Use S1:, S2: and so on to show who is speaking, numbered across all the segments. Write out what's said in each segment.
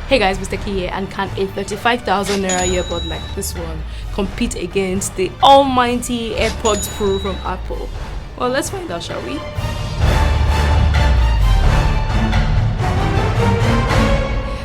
S1: Hey guys, Mr. K here, and can a 35,000 naira earbud like this one compete against the almighty AirPods Pro from Apple? Well, let's find out, shall we?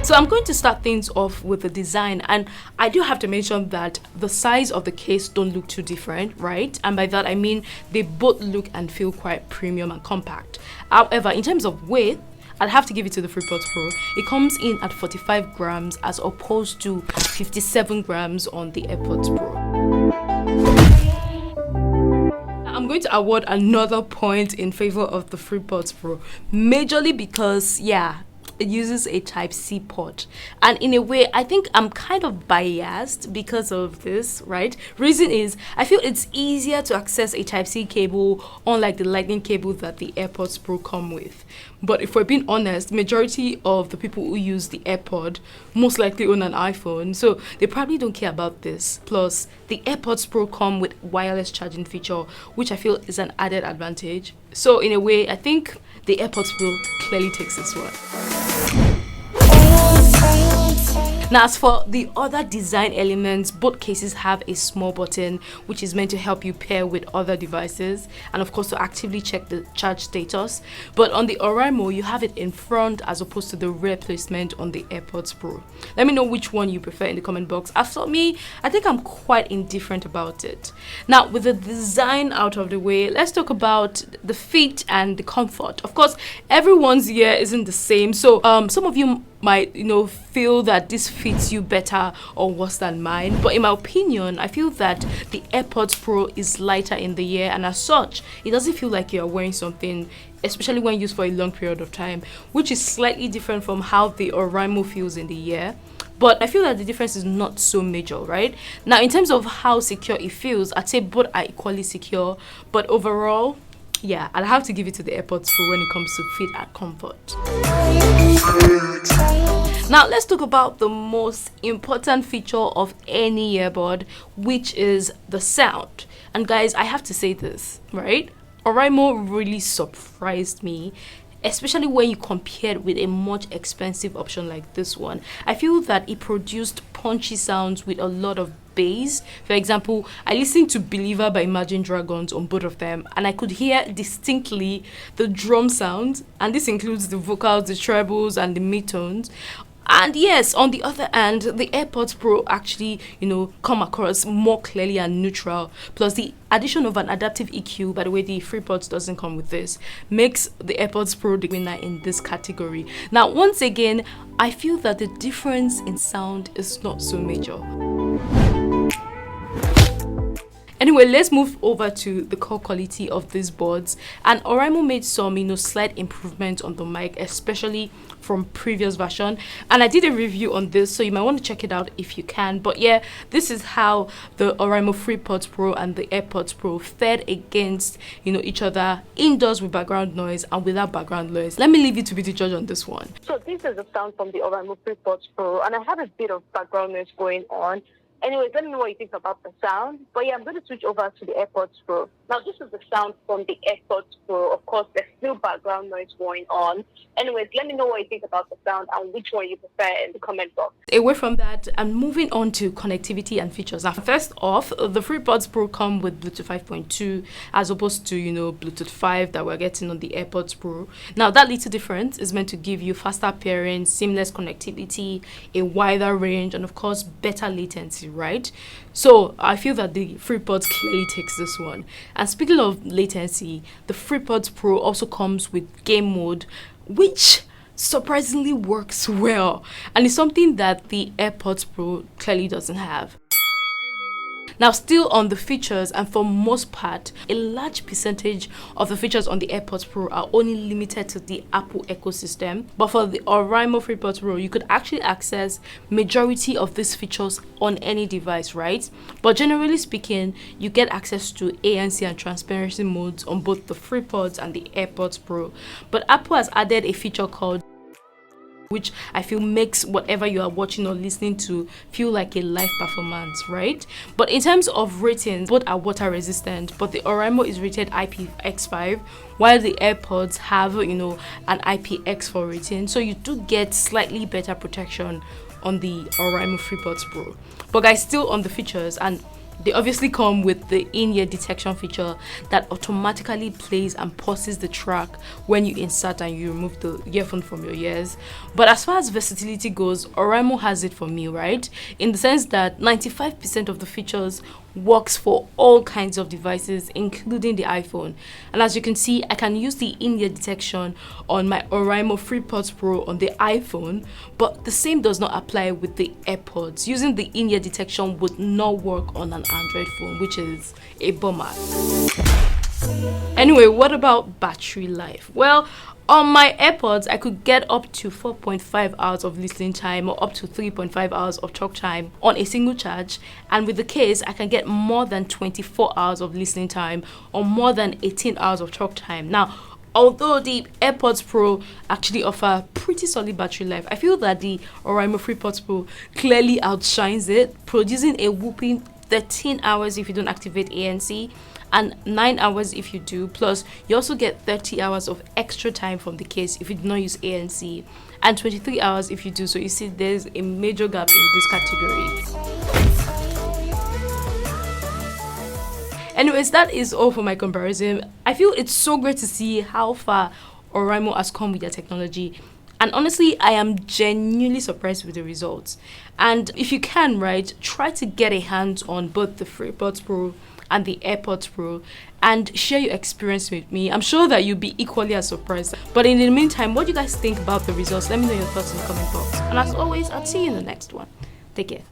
S1: So I'm going to start things off with the design, and I do have to mention that the size of the case don't look too different, right? And by that I mean they both look and feel quite premium and compact. However, in terms of weight, I'd have to give it to the Freepods Pro. It comes in at 45 grams as opposed to 57 grams on the AirPods Pro. I'm going to award another point in favor of the Freepods Pro, majorly because, it uses a Type-C port, and in a way I think I'm kind of biased because of this, right? Reason is I feel it's easier to access a Type-C cable unlike the lightning cable that the AirPods Pro come with. But if we're being honest, majority of the people who use the AirPod most likely own an iPhone, so they probably don't care about this. Plus, the AirPods Pro come with wireless charging feature, which I feel is an added advantage. So in a way, I think the AirPods Pro clearly takes this one. Now, as for the other design elements, both cases have a small button which is meant to help you pair with other devices and of course to actively check the charge status. But on the Oraimo, you have it in front as opposed to the rear placement on the AirPods Pro. Let me know which one you prefer in the comment box. As for me, I think I'm quite indifferent about it. Now, with the design out of the way, let's talk about the fit and the comfort. Of course, everyone's ear isn't the same, so some of you might feel that this fits you better or worse than mine, but in my opinion I feel that the AirPods Pro is lighter in the ear, and as such it doesn't feel like you're wearing something, especially when used for a long period of time, which is slightly different from how the Oraimo feels in the ear. But I feel that the difference is not so major, right? Now, in terms of how secure it feels, I'd say both are equally secure, but overall, I'll have to give it to the AirPods Pro when it comes to fit and comfort. Now, let's talk about the most important feature of any earbud, which is the sound. And guys, I have to say this, right? Oraimo really surprised me, especially when you compare it with a much expensive option like this one. I feel that it produced punchy sounds with a lot of bass. For example, I listened to Believer by Imagine Dragons on both of them, and I could hear distinctly the drum sound, and this includes the vocals, the trebles, and the midtones. And yes, on the other hand, the AirPods Pro actually, come across more clearly and neutral. Plus, the addition of an adaptive EQ, by the way, the Freepods doesn't come with this, makes the AirPods Pro the winner in this category. Now, once again, I feel that the difference in sound is not so major. Anyway, let's move over to the call quality of these buds. And Oraimo made some, slight improvement on the mic, especially from previous version. And I did a review on this, so you might want to check it out if you can. But this is how the Oraimo Freepods Pro and the AirPods Pro fared against, each other indoors with background noise and without background noise. Let me leave you to be the judge on this one.
S2: So this is the sound from the Oraimo Freepods Pro, and I have a bit of background noise going on. Anyways, let me know what you think about the sound. But I'm going to switch over to the AirPods Pro. Now, this is the sound from the AirPods Pro. Of course, there's still background noise going on. Anyways, let me know what you think about the sound and which one you prefer in the comment box.
S1: Away from that, I'm moving on to connectivity and features. Now, first off, the Freepods Pro come with Bluetooth 5.2 as opposed to, Bluetooth 5 that we're getting on the AirPods Pro. Now, that little difference is meant to give you faster pairing, seamless connectivity, a wider range, and of course, better latency, right? So I feel that the Freepods clearly takes this one. And speaking of latency, the Freepods Pro also comes with game mode, which surprisingly works well, and it's something that the AirPods Pro clearly doesn't have. Now, still on the features, and for most part, a large percentage of the features on the AirPods Pro are only limited to the Apple ecosystem. But for the Oraimo Freepods Pro, you could actually access majority of these features on any device, right? But generally speaking, you get access to ANC and transparency modes on both the Freepods and the AirPods Pro. But Apple has added a feature called which I feel makes whatever you are watching or listening to feel like a live performance, right? But in terms of ratings, both are water resistant, but the Oraimo is rated IPX5, while the AirPods have, an IPX4 rating. So you do get slightly better protection on the Oraimo Freepods Pro. But guys, still on the features, and they obviously come with the in-ear detection feature that automatically plays and pauses the track when you insert and you remove the earphone from your ears. But as far as versatility goes, Oraimo has it for me, right? In the sense that 95% of the features works for all kinds of devices, including the iPhone. And as you can see, I can use the in-ear detection on my Oraimo Freepods Pro on the iPhone, but the same does not apply with the AirPods. Using the in-ear detection would not work on an Android phone, which is a bummer. Anyway, what about battery life? Well, on my AirPods, I could get up to 4.5 hours of listening time or up to 3.5 hours of talk time on a single charge. And with the case, I can get more than 24 hours of listening time or more than 18 hours of talk time. Now, although the AirPods Pro actually offer pretty solid battery life, I feel that the Oraimo Freepods Pro clearly outshines it, producing a whopping 13 hours if you don't activate ANC, and 9 hours if you do. Plus, you also get 30 hours of extra time from the case if you do not use ANC, and 23 hours if you do. So you see, there's a major gap in this category. Anyways, that is all for my comparison. I feel it's so great to see how far Oraimo has come with their technology. And honestly, I am genuinely surprised with the results. And if you can, right, try to get a hands on both the Freepods Pro and the AirPods Pro and share your experience with me. I'm sure that you'll be equally as surprised. But in the meantime, what do you guys think about the results? Let me know your thoughts in the comment box. And as always, I'll see you in the next one. Take care.